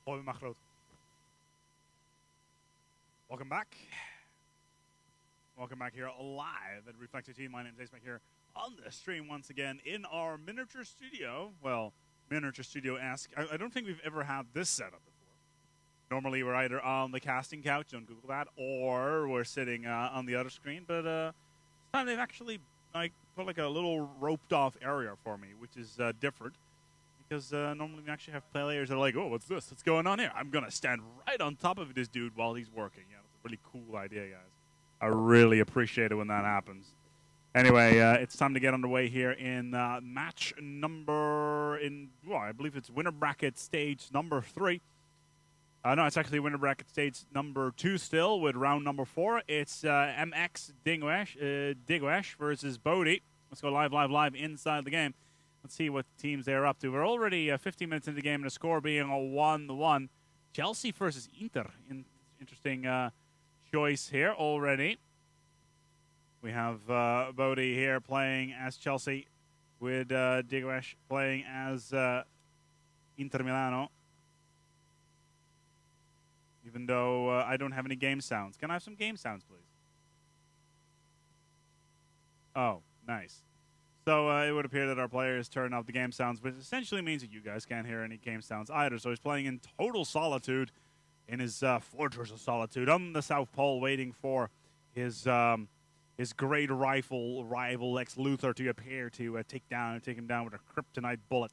Welcome back. Welcome back here live at Reflected Team. My name is Ace here on the stream once again in our miniature studio. Well, miniature studio-esque. I don't think we've ever had this setup before. Normally we're either on the casting couch, don't Google that, or we're sitting on the other screen. But this time they've actually put like a little roped-off area for me, which is different. Because normally we actually have players that are like, oh, what's this? What's going on here? I'm going to stand right on top of this dude while he's working. Yeah, that's a really cool idea, guys. I really appreciate it when that happens. Anyway, it's time to get underway here in match number, I believe it's winner bracket stage number 3. No, it's actually winner bracket stage number 2 still with round number 4. It's MX Diguesh versus Boadie. Let's go live inside the game. Let's see what teams they're up to. We're already 15 minutes into the game, and the score being a 1-1. Chelsea versus Inter. Interesting choice here already. We have Boadie here playing as Chelsea, with Diguesh playing as Inter Milano. Even though I don't have any game sounds. Can I have some game sounds, please? Oh, nice. So it would appear that our player is turning off the game sounds, which essentially means that you guys can't hear any game sounds either. So he's playing in total solitude in his Fortress of Solitude on the South Pole, waiting for his great rival Lex Luthor to appear to take him down with a kryptonite bullet.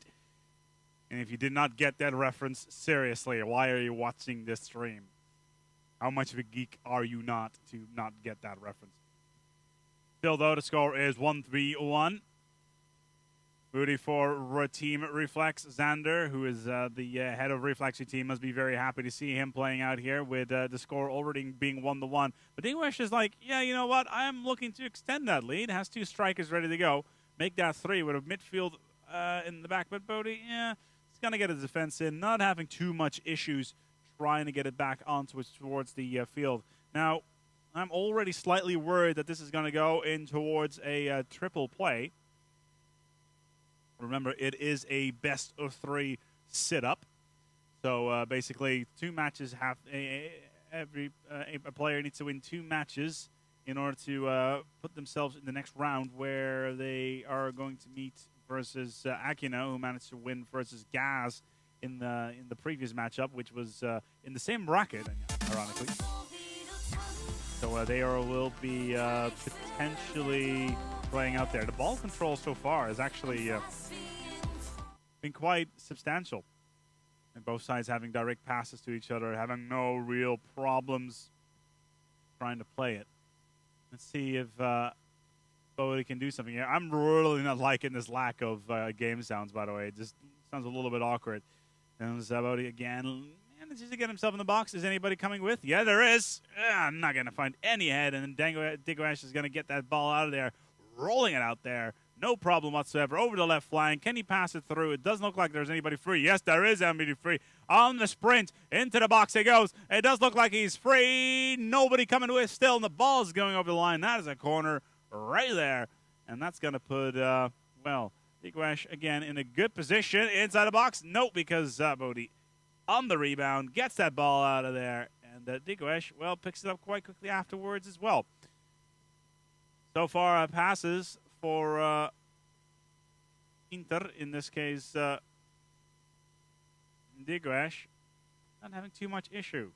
And if you did not get that reference, seriously, why are you watching this stream? How much of a geek are you not to not get that reference? Still, though, the score is 1-3-1. Boadie for Team Reflex. Xander, who is the head of Reflexy team, must be very happy to see him playing out here with the score already being 1-1. But Diguesh is like, yeah, you know what? I'm looking to extend that lead. Has 2 strikers ready to go. Make that 3 with a midfield in the back. But Boadie, yeah, he's going to get his defense in. Not having too much issues trying to get it back onto towards the field. Now, I'm already slightly worried that this is going to go in towards a triple play. Remember, it is a best-of-3 sit-up. So basically, 2 matches have a player needs to win 2 matches in order to put themselves in the next round, where they are going to meet versus Aquino, who managed to win versus Gaz in the previous matchup, which was in the same bracket, ironically. So they will be potentially playing out there. The ball control so far has actually been quite substantial. And both sides having direct passes to each other, having no real problems trying to play it. Let's see if Boadie can do something here. I'm really not liking this lack of game sounds, by the way. It just sounds a little bit awkward. And Boadie again manages to get himself in the box. Is anybody coming with? Yeah, there is. I'm not going to find any head. And then Diguesh is going to get that ball out of there, rolling it out there. No problem whatsoever. Over the left flank. Can he pass it through? It doesn't look like there's anybody free. Yes, there is anybody free. On the sprint. Into the box he goes. It does look like he's free. Nobody coming with still. And the ball is going over the line. That is a corner right there. And that's going to put, Diguesh again in a good position. Inside the box. Nope, because Boadie on the rebound. Gets that ball out of there. And Diguesh, picks it up quite quickly afterwards as well. So far, passes for Inter, in this case, Diguesh, not having too much issue.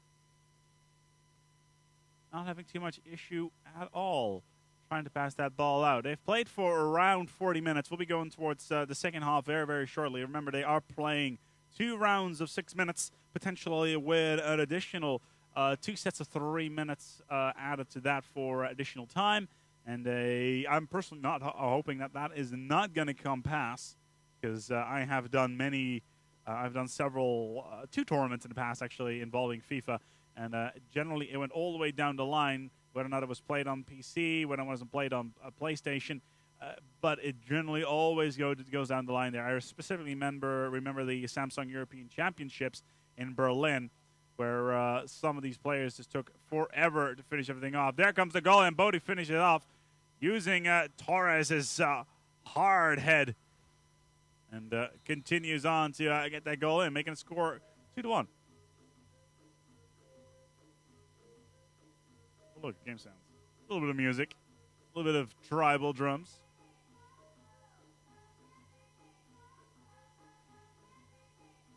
Not having too much issue at all trying to pass that ball out. They've played for around 40 minutes. We'll be going towards the second half very, very shortly. Remember, they are playing 2 rounds of 6 minutes, potentially with an additional 2 sets of 3 minutes added to that for additional time. And I'm personally not hoping that is not going to come past, because I have done I've done several 2 tournaments in the past, actually, involving FIFA. And generally, it went all the way down the line, whether or not it was played on PC, whether it wasn't played on a PlayStation. But it generally always goes down the line there. I specifically remember the Samsung European Championships in Berlin, where some of these players just took forever to finish everything off. There comes the goal, and Boadie finishes it off using Torres' hard head, and continues on to get that goal in, making a score 2-1. Look, game sounds. A little bit of music. A little bit of tribal drums.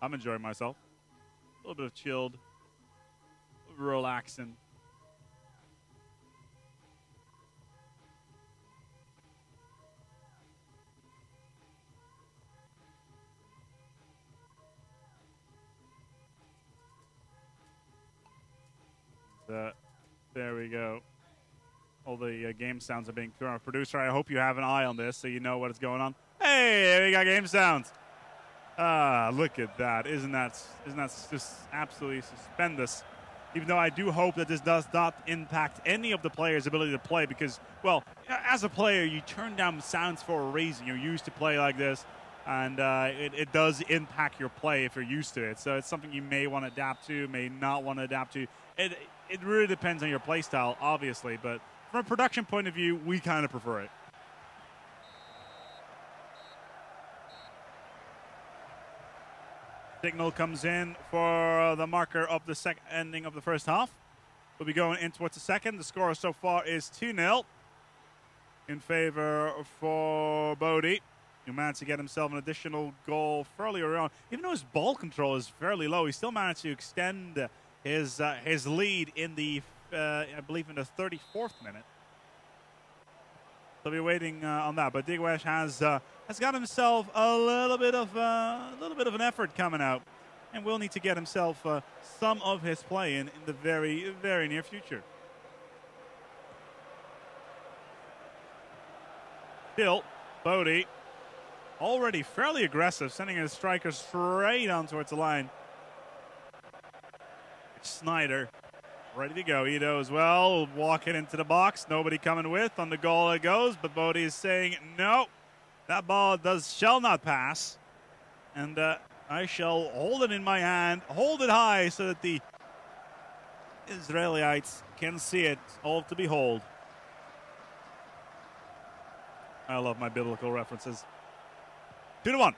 I'm enjoying myself. A little bit of chilled, relaxing. There we go. All the game sounds are being thrown out. Producer, I hope you have an eye on this so you know what is going on. Hey, we got game sounds. Ah, look at that. Isn't that just absolutely stupendous? Even though I do hope that this does not impact any of the players' ability to play because, well, as a player, you turn down sounds for a reason. You're used to play like this, and it does impact your play if you're used to it. So it's something you may want to adapt to, may not want to adapt to. It really depends on your play style, obviously, but from a production point of view, we kind of prefer it. Signal comes in for the marker of the ending of the first half. We'll be going in towards the second. The score so far is 2-0 in favor for Boadie, who managed to get himself an additional goal fairly early on. Even though his ball control is fairly low, he still managed to extend his lead in the, I believe, in the 34th minute. So we'll be waiting on that. But Diguesh has got himself a little bit of an effort coming out, and will need to get himself some of his play in the very, very near future. Still, Boadie already fairly aggressive, sending his striker straight on towards the line. Snyder ready to go. Ito as well, walking into the box. Nobody coming with. On the goal it goes, but Boadie is saying, no, that ball shall not pass. And I shall hold it in my hand, hold it high so that the Israelites can see it, all to behold. I love my biblical references. 2-1.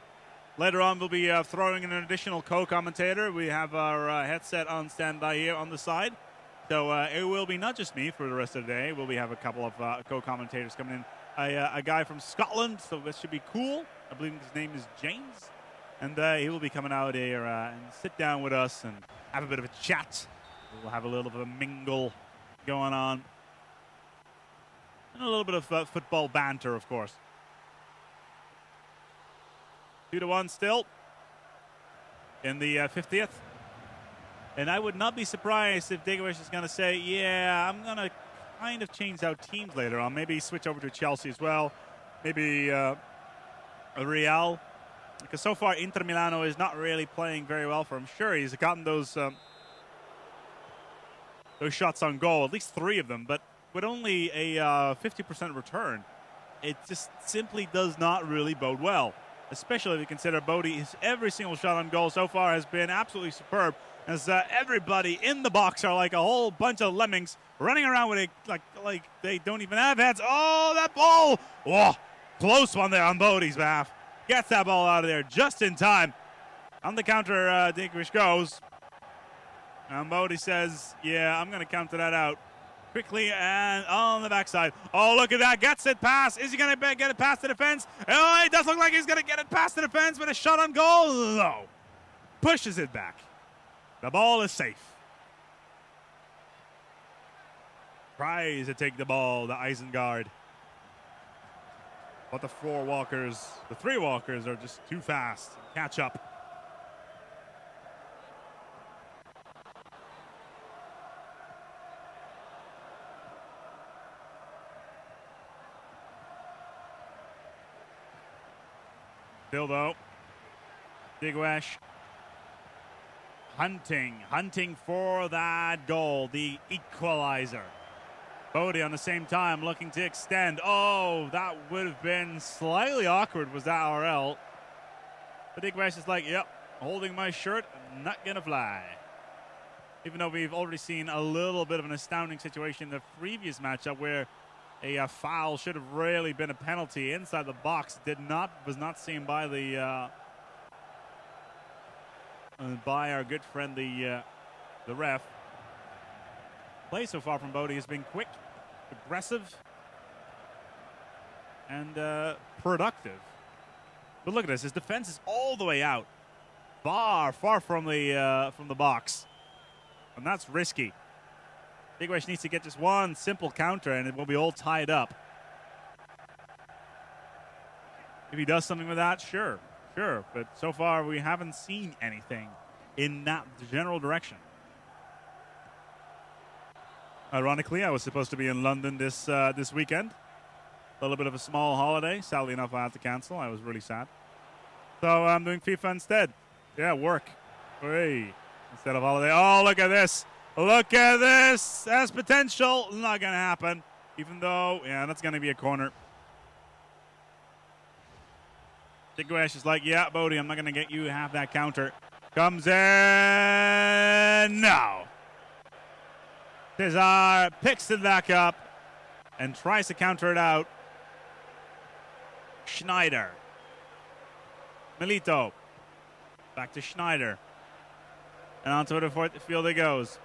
Later on, we'll be throwing in an additional co-commentator. We have our headset on standby here on the side. So it will be not just me for the rest of the day. We'll have a couple of co-commentators coming in. A guy from Scotland, so this should be cool. I believe his name is James. And he will be coming out here and sit down with us and have a bit of a chat. We'll have a little bit of a mingle going on. And a little bit of football banter, of course. 2-1 still in the 50th. And I would not be surprised if Diguesh is going to say, yeah, I'm going to kind of change out teams later on. Maybe switch over to Chelsea as well. Maybe Real. Because so far Inter Milano is not really playing very well for him. Sure, he's gotten those shots on goal, at least 3 of them. But with only a 50% return, it just simply does not really bode well. Especially if you consider Boadie's every single shot on goal so far has been absolutely superb. As everybody in the box are like a whole bunch of lemmings running around with it like they don't even have heads. Oh, that ball! Oh, close one there on Boadie's behalf. Gets that ball out of there just in time. On the counter, Diguesh goes. And Boadie says, yeah, I'm going to counter that out. Quickly and on the backside. Oh, look at that. Gets it past. Is he going to get it past the defense? Oh, it does look like he's going to get it past the defense with a shot on goal. No. Pushes it back. The ball is safe. Tries to take the ball, the Isengard. But the 3 walkers are just too fast. Catch up. Still though, Diguesh hunting for that goal, the equalizer. Boadie on the same time looking to extend. Oh, that would have been slightly awkward, was that RL. But Diguesh is like, yep, holding my shirt, not gonna fly. Even though we've already seen a little bit of an astounding situation in the previous matchup where a foul should have really been a penalty inside the box. Was not seen by the by our good friend the ref. play so far from Boadie has been quick, aggressive, and productive. But look at this. His defense is all the way out. Far from the box. And that's risky. Diguesh needs to get just one simple counter and it will be all tied up. If he does something with that, sure. But so far we haven't seen anything in that general direction. Ironically, I was supposed to be in London this weekend. A little bit of a small holiday. Sadly enough, I had to cancel. I was really sad. So I'm doing FIFA instead. Yeah, work. Hey. Instead of holiday. Oh, look at this. Look at this. That's potential. Not going to happen. Even though, yeah, that's going to be a corner. Diguesh is like, yeah, Boadie, I'm not going to get you to have that counter. Comes in. No. Cesar picks it back up and tries to counter it out. Schneider. Milito. Back to Schneider. And onto the fourth field it goes.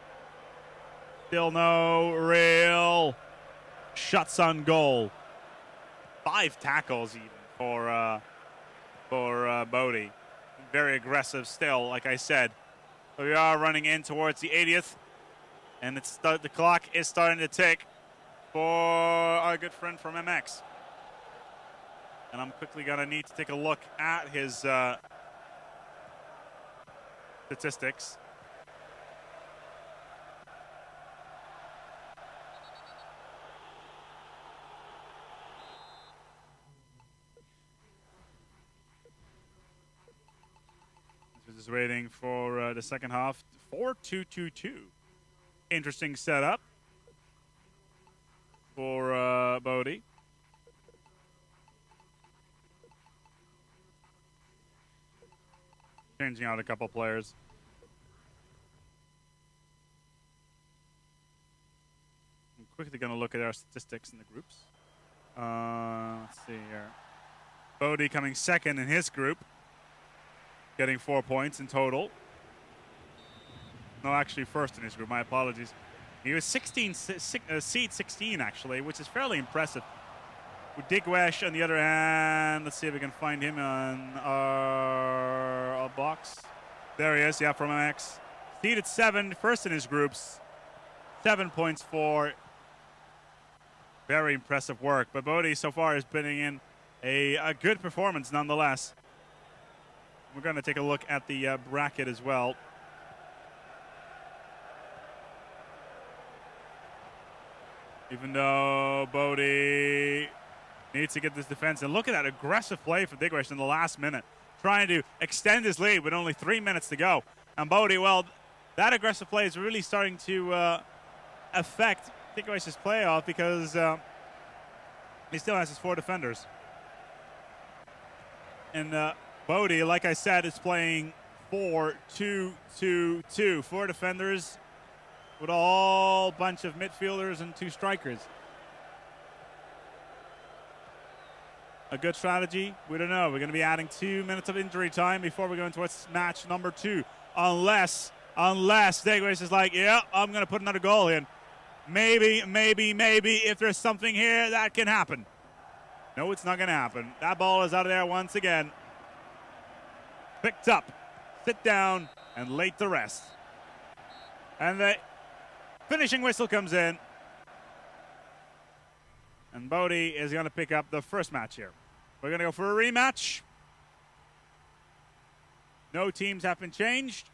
Still no real shots on goal. 5 tackles even for Boadie. Very aggressive still, like I said. So we are running in towards the 80th. And the clock is starting to tick for our good friend from MX. And I'm quickly going to need to take a look at his statistics. Just waiting for the second half. 4-2-2-2. Interesting setup for Boadie. Changing out a couple players. I'm quickly going to look at our statistics in the groups. Let's see here. Boadie coming second in his group, getting 4 points in total. No, actually first in his group. My apologies. He was seed 16, actually, which is fairly impressive. With Diguesh on the other hand, let's see if we can find him on our box. There he is, yeah, from MX. Seeded 7, first in his groups. 7 points for. Very impressive work. But Boadie so far is putting in a good performance nonetheless. We're going to take a look at the bracket as well. Even though Boadie needs to get this defense. And look at that aggressive play for Diguesh in the last minute. Trying to extend his lead with only 3 minutes to go. And Boadie, well, that aggressive play is really starting to affect Diguesh's playoff because he still has his 4 defenders. And Boadie, like I said, is playing 4-2-2-2. 4 defenders with a whole bunch of midfielders and 2 strikers. A good strategy? We don't know. We're going to be adding 2 minutes of injury time before we go into match number 2. Unless Diguesh is like, yeah, I'm going to put another goal in. Maybe, if there's something here, that can happen. No, it's not going to happen. That ball is out of there once again. Picked up, sit down, and laid to rest. And the finishing whistle comes in. And Boadie is going to pick up the first match here. We're going to go for a rematch. No teams have been changed.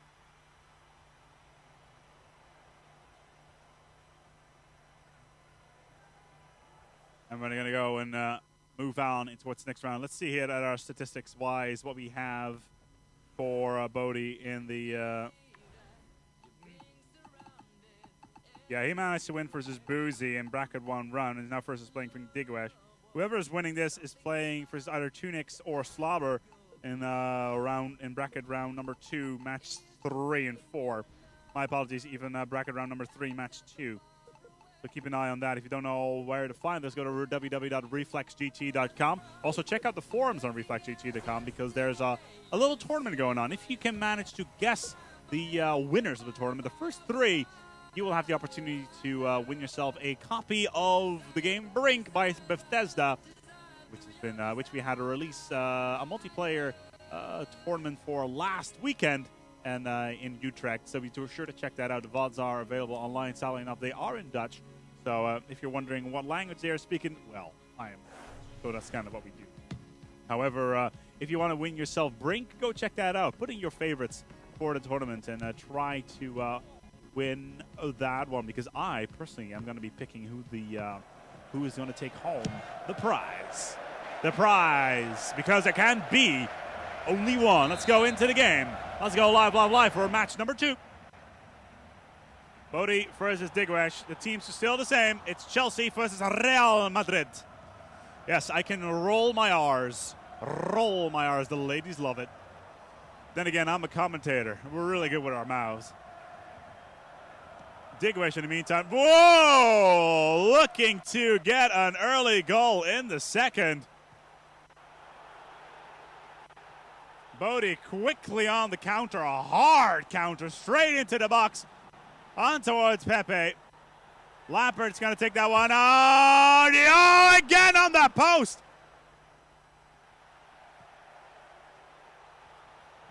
And we're going to go and move on into what's next round. Let's see here at our statistics-wise what we have for Boadie in the... Yeah, he managed to win versus Boozy in bracket 1 run, and now versus playing for Diguesh. Whoever is winning this is playing for either Tunix or Slobber in bracket round number 2, match 3 and 4. My apologies, even bracket round number 3, match 2. So keep an eye on that. If you don't know where to find this, go to www.reflexgt.com. Also, check out the forums on reflexgt.com because there's a little tournament going on. If you can manage to guess the winners of the tournament, the first 3 you will have the opportunity to win yourself a copy of the game Brink by Bethesda, which we had a release, a multiplayer tournament for last weekend and in Utrecht. So be sure to check that out. The VODs are available online. Sadly enough, they are in Dutch. So if you're wondering what language they are speaking, well, I am. So that's kind of what we do. However, if you want to win yourself Brink, go check that out. Put in your favorites for the tournament and try to win that one, because I personally am going to be picking who is going to take home the prize. The prize, because there can be only one. Let's go into the game. Let's go live for match number 2. Boadie versus Diguesh. The teams are still the same. It's Chelsea versus Real Madrid. Yes, I can roll my R's. Roll my R's. The ladies love it. Then again, I'm a commentator. We're really good with our mouths. Diguesh in the meantime. Whoa! Looking to get an early goal in the second. Boadie quickly on the counter. A hard counter straight into the box. On towards Pepe. Lampert's going to take that one. Oh, again on the post.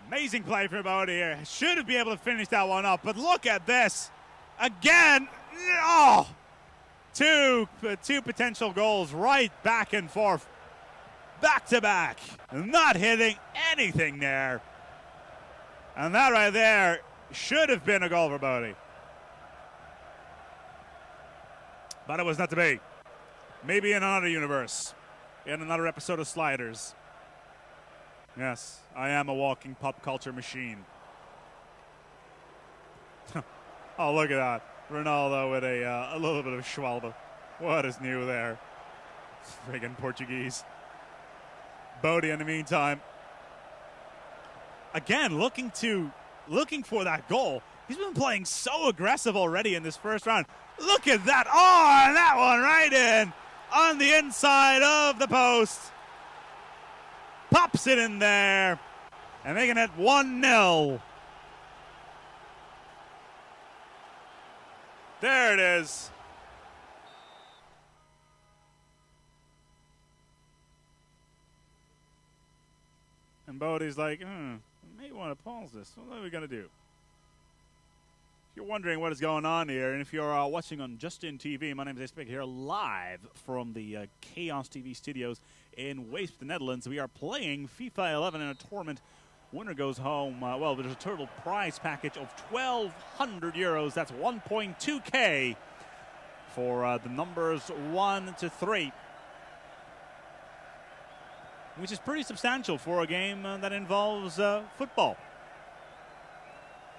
Amazing play for Boadie here. Should be able to finish that one up, but look at this. Again. Oh, two potential goals right back and forth. Back to back. Not hitting anything there. And that right there should have been a goal for Boadie. But it was not to be. Maybe in another universe. In another episode of Sliders. Yes, I am a walking pop culture machine. Oh, look at that. Ronaldo with a little bit of Schwalbe. What is new there? Friggin' Portuguese. Boadie in the meantime. Again, looking for that goal. He's been playing so aggressive already in this first round. Look at that. Oh, and that one right in on the inside of the post. Pops it in there and making it 1-0. There it is. And Boadie's like, I may want to pause this. What are we going to do? If you're wondering what is going on here, and if you're watching on Justin TV, my name is Ace here, live from the Chaos TV studios in Weesp, the Netherlands. We are playing FIFA 11 in a tournament. Winner goes home. Well, there's a total prize package of 1,200 euros. That's 1.2k for the numbers 1 to 3. Which is pretty substantial for a game that involves football.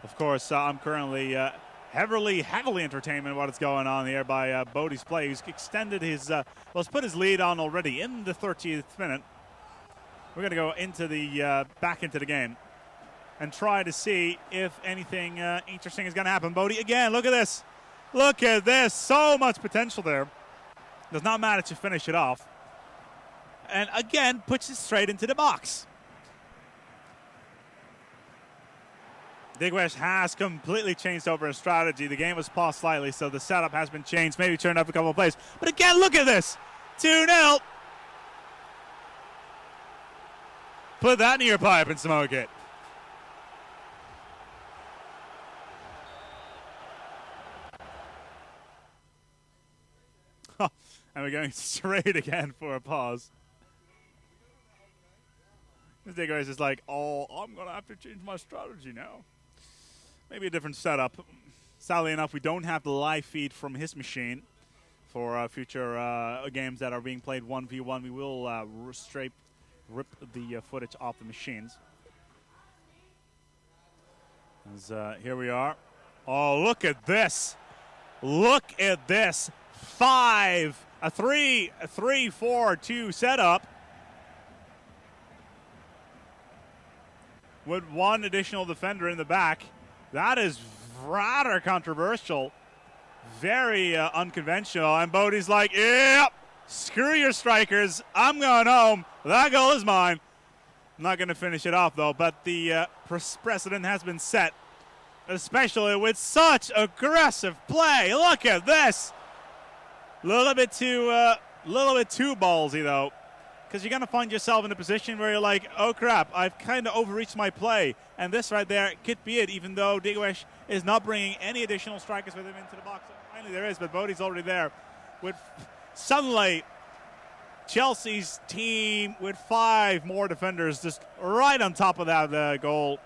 Of course, I'm currently heavily entertained by what's going on here by Boadie's play. He's extended his, he's put his lead on already in the 30th minute. We're going to go into the back into the game and try to see if anything interesting is going to happen. Boadie again. Look at this. Look at this. So much potential there. Does not matter to finish it off. And again, puts it straight into the box. Diguesh has completely changed over his strategy. The game was paused slightly, so the setup has been changed. Maybe turned up a couple of plays. But again, look at this. 2-0. Put that in your pipe and smoke it. And we're going straight again for a pause. Diguesh is like, oh, I'm going to have to change my strategy now. Maybe a different setup. Sadly enough, we don't have the live feed from his machine for future games that are being played 1v1. We will rip the footage off the machines. As, here we are. Oh, look at this. Look at this. A 3-4-2 setup. With one additional defender in the back. That is rather controversial. Very unconventional. And Boadie's like, yep, screw your strikers. I'm going home. That goal is mine. I'm not going to finish it off, though. But the precedent has been set. especially with such aggressive play. Look at this. A little bit too ballsy, though, because you're going to find yourself in a position where you're like, oh, crap, I've kind of overreached my play. And this right there could be it, even though Diguesh is not bringing any additional strikers with him into the box. Finally, there is, but Boadie's already there. With suddenly, Chelsea's team with 5 more defenders just right on top of that goal.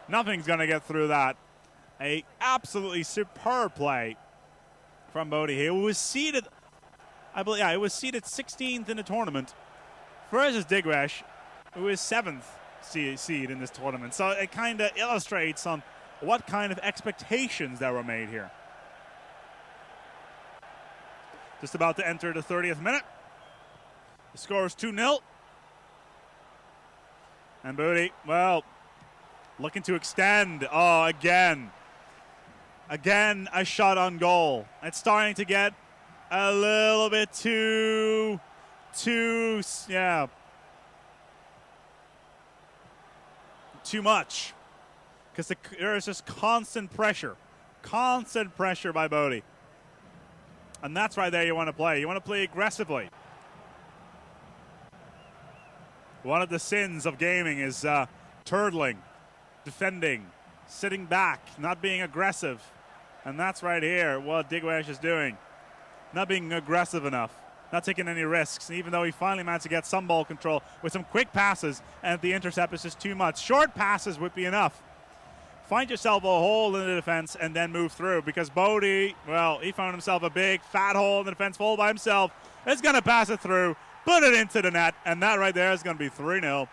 Nothing's going to get through that. A absolutely superb play from Boadie here. It was seeded, I believe, it was seeded 16th in the tournament versus Diguesh, who is 7th seed in this tournament. So it kind of illustrates on what kind of expectations that were made here. Just about to enter the 30th minute. The score is 2-0. And Boadie, well, looking to extend. Oh, again. Again, a shot on goal. It's starting to get a little bit too much. Because there is just constant pressure by Boadie. And that's right there you want to play. You want to play aggressively. One of the sins of gaming is turtling, defending, sitting back, not being aggressive. And that's right here what Diguesh is doing. Not being aggressive enough, not taking any risks. And even though he finally managed to get some ball control with some quick passes, and the intercept is just too much. Short passes would be enough. Find yourself a hole in the defense and then move through, because Boadie, well, he found himself a big fat hole in the defense full by himself. It's going to pass it through, put it into the net, and that right there is going to be 3-0.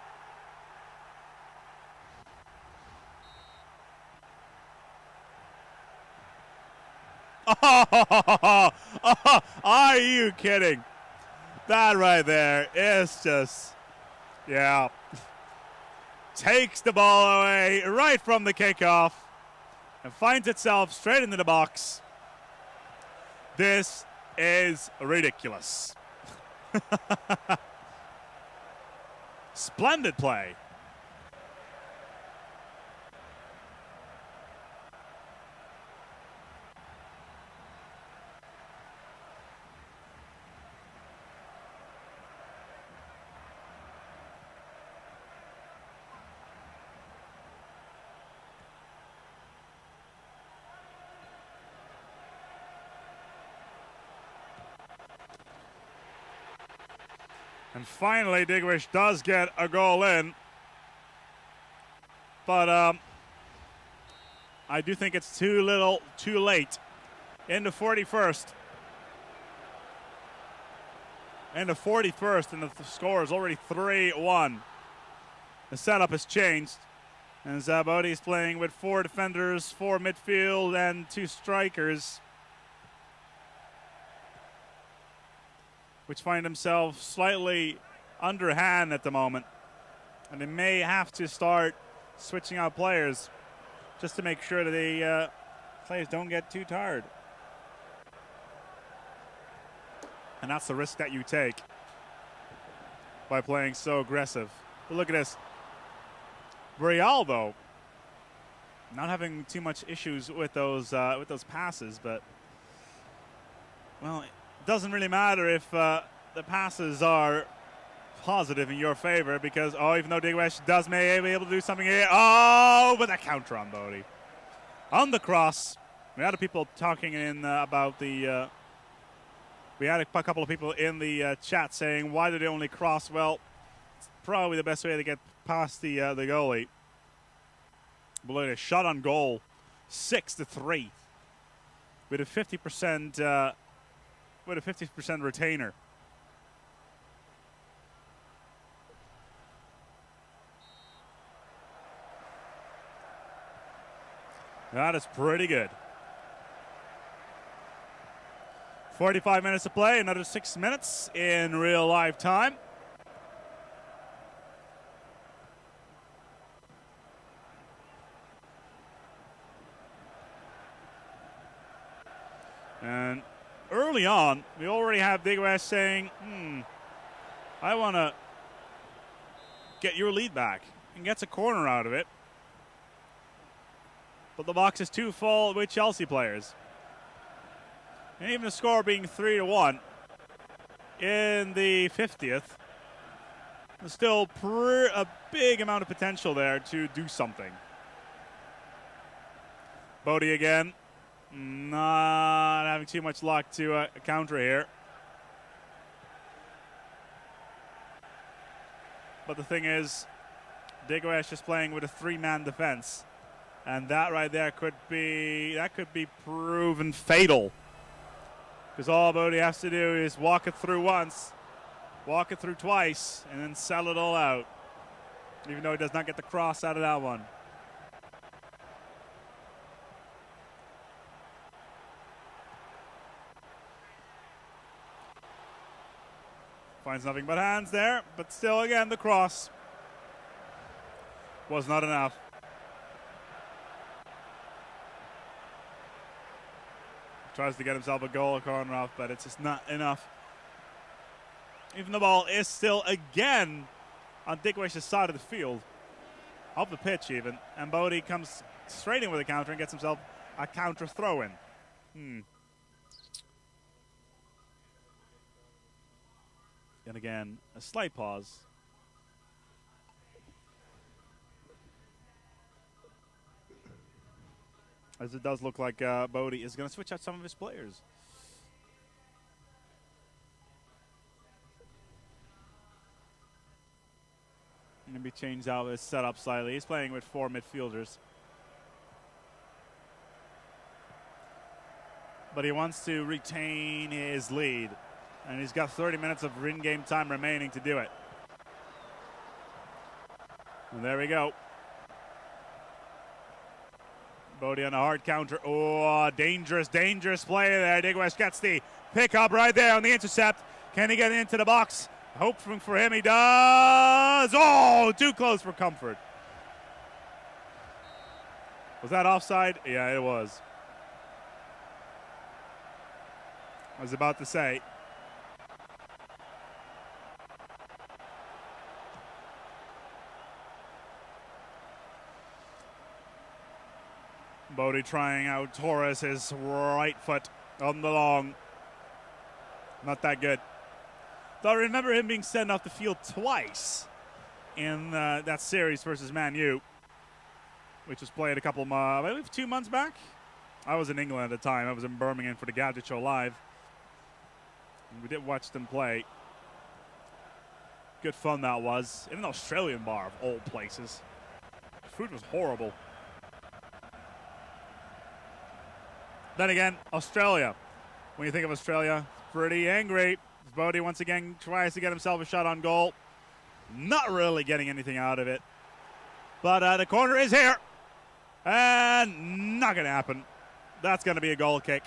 Oh, are you kidding? That right there is just, yeah. Takes the ball away right from the kickoff and finds itself straight into the box. This is ridiculous. Splendid play. And finally, Diguesh does get a goal in. But I do think it's too late. In the 41st. In the 41st, and the score is already 3-1. The setup has changed. And Boadie is playing with 4 defenders, 4 midfield, and 2 strikers, which find themselves slightly underhand at the moment. And they may have to start switching out players just to make sure that the players don't get too tired. And that's the risk that you take by playing so aggressive. But look at this. Real, though, not having too much issues with those passes, but, well, doesn't really matter if the passes are positive in your favor, because, even though Diguesh does may be able to do something here. Oh, but that counter on Boadie. On the cross, we had people talking in about the... we had a couple of people in the chat saying, why do they only cross? Well, it's probably the best way to get past the goalie. But a shot on goal, 6-3, with a 50%... with a 50% retainer. That is pretty good. 45 minutes to play, another 6 minutes in real life time. And early on, we already have Diguesh saying, I want to get your lead back, and gets a corner out of it. But the box is too full with Chelsea players. And even the score being 3-1 in the 50th, there's still a big amount of potential there to do something. Boadie again. Not having too much luck to counter here. But the thing is, Diguesh is playing with a 3-man defense. And that right there could be proven fatal. Because all Boadie has to do is walk it through once, walk it through twice, and then sell it all out. Even though he does not get the cross out of that one. Finds nothing but hands there, but still again the cross was not enough. Tries to get himself a goal corner off, but it's just not enough. Even the ball is still again on Diguesh's side of the field, of the pitch even, and Boadie comes straight in with a counter and gets himself a counter throw-in. And again, a slight pause. As it does look like Boadie is going to switch out some of his players. Maybe change out his setup slightly. He's playing with 4 midfielders. But he wants to retain his lead. And he's got 30 minutes of in-game time remaining to do it. And there we go. Boadie on a hard counter. Oh, dangerous, dangerous play there. Diguesh gets the pick up right there on the intercept. Can he get into the box? Hoping for him, he does. Oh, too close for comfort. Was that offside? Yeah, it was. I was about to say. Boadie trying out Torres, his right foot on the long. Not that good. Though I remember him being sent off the field twice in that series versus Man U, which was played a couple, I believe 2 months back. I was in England at the time. I was in Birmingham for the Gadget Show Live. And we did watch them play. Good fun that was. In an Australian bar of all places. The food was horrible. Then again, Australia. When you think of Australia, pretty angry. Boadie once again tries to get himself a shot on goal. Not really getting anything out of it. But the corner is here. And not going to happen. That's going to be a goal kick.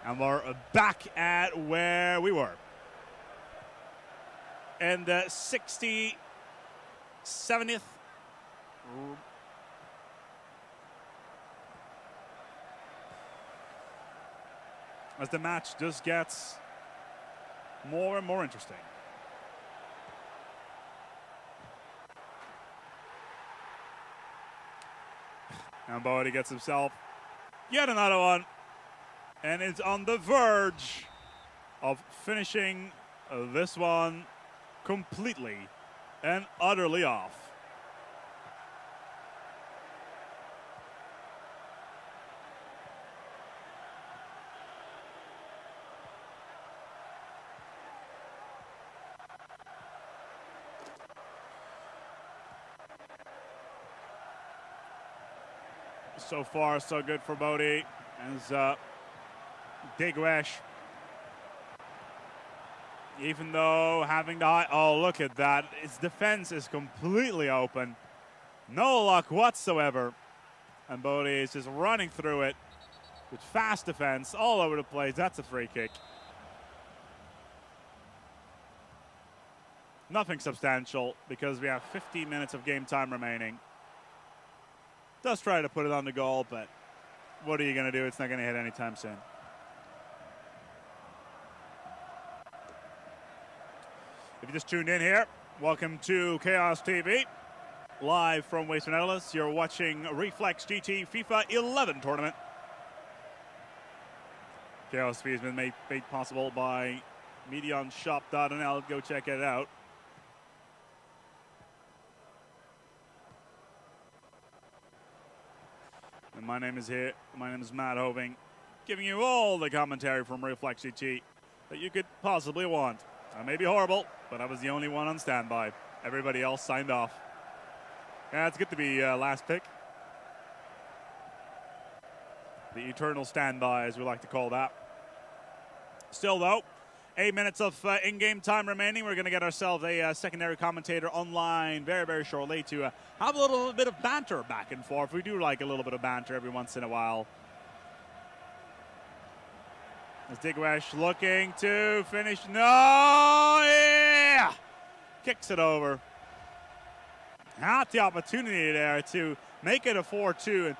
And we're back at where we were. And 70th. As the match just gets more and more interesting. And Boadie gets himself yet another one. And it's on the verge of finishing this one completely and utterly off. So far, so good for Boadie. As Diguesh, even though having the high, oh, look at that. His defense is completely open. No luck whatsoever. And Boadie is just running through it with fast defense all over the place. That's a free kick. Nothing substantial because we have 15 minutes of game time remaining. Does try to put it on the goal, but what are you going to do? It's not going to hit anytime soon. If you just tuned in here, welcome to Chaos TV. live from Waste Netherlands. You're watching Reflex GT FIFA 11 tournament. Chaos Fee has been made possible by MediaOnShop.nl. Go check it out. And my name is Matt Hoving, giving you all the commentary from Reflex GT that you could possibly want. I may be horrible, but I was the only one on standby. Everybody else signed off. Yeah, it's good to be last pick. The eternal standby, as we like to call that. Still, though, 8 minutes of in-game time remaining. We're going to get ourselves a secondary commentator online very, very shortly to have a little bit of banter back and forth. We do like a little bit of banter every once in a while. As Diguesh looking to finish. No! Yeah! Kicks it over. Had the opportunity there to make it a 4-2. And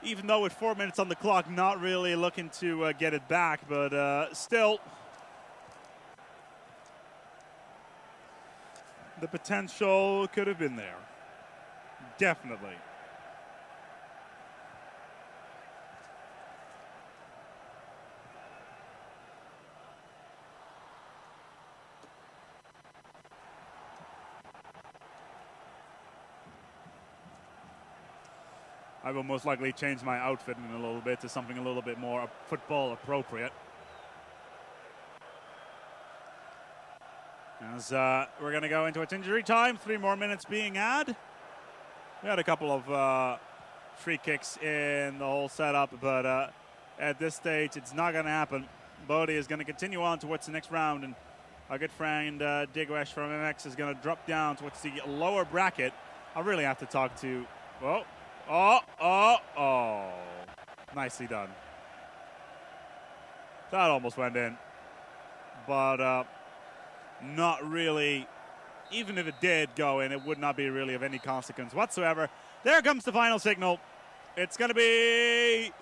even though with 4 minutes on the clock, not really looking to get it back. But still, the potential could have been there. Definitely. I will most likely change my outfit in a little bit to something a little bit more football appropriate. As we're going to go into its injury time, 3 more minutes being had. We had a couple of free kicks in the whole setup, but at this stage, it's not going to happen. Boadie is going to continue on towards the next round, and our good friend Diguesh from MX is going to drop down towards the lower bracket. I really have to talk to... Oh. Nicely done. That almost went in. But not really. Even if it did go in, it would not be really of any consequence whatsoever. There comes the final signal. It's going to be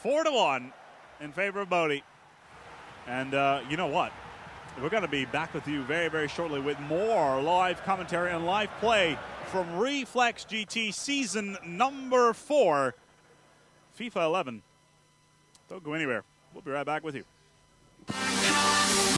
4-1 in favor of Boadie. And you know what? We're going to be back with you very, very shortly with more live commentary and live play from Reflex GT Season number 4, FIFA 11. Don't go anywhere. We'll be right back with you.